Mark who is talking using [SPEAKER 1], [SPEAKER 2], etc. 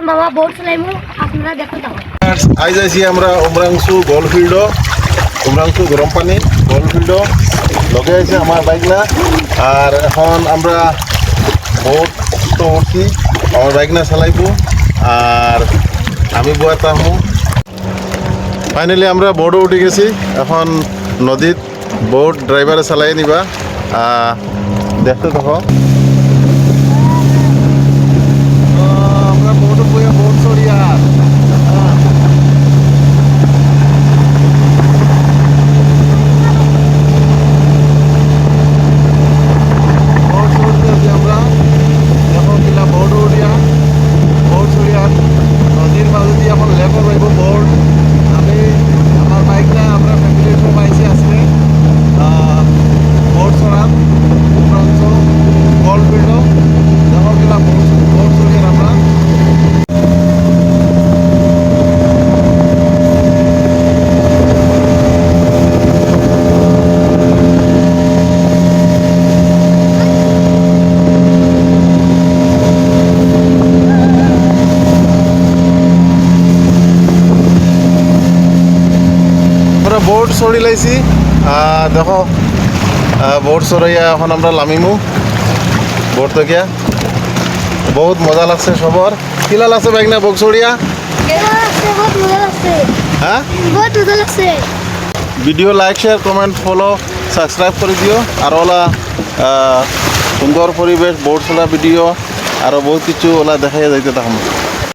[SPEAKER 1] মামা বোট চলাইমু আপনারা দেখতে থাকুন।
[SPEAKER 2] আজ আইছি আমরা উমরাংশু গোলফিল্ড উমরাংশু গরম পানি গোলফিল্ড লগে আছে আমার বাইক না। আর এখন আমরা বোট তো উঠছি, আমার বাইক না চালাইব আর আমি বুয়াতা হম। ফাইনালি আমরা বোটও উঠে গেছি, এখন নদীত বোট ড্রাইভারে চালাই নিবা। দেখতে থাকো আমরা বোট বইয়া বোট চড়িয়া বোট চড়ি লাইছি। দেখো বোট চড়াইয়া এখন আমরা লামিমু বোট থেকে। বহুত মজা লাগছে সবর। কিলা লাগছে বাইক না বোট চড়িয়া? হ্যাঁ, video like share comment follow subscribe করে দিও। আর ওলা সুন্দর পরিবেশ বোট চলা ভিডিও আরও বহুত কিছু ওলা দেখাই যাইতে থাকবো।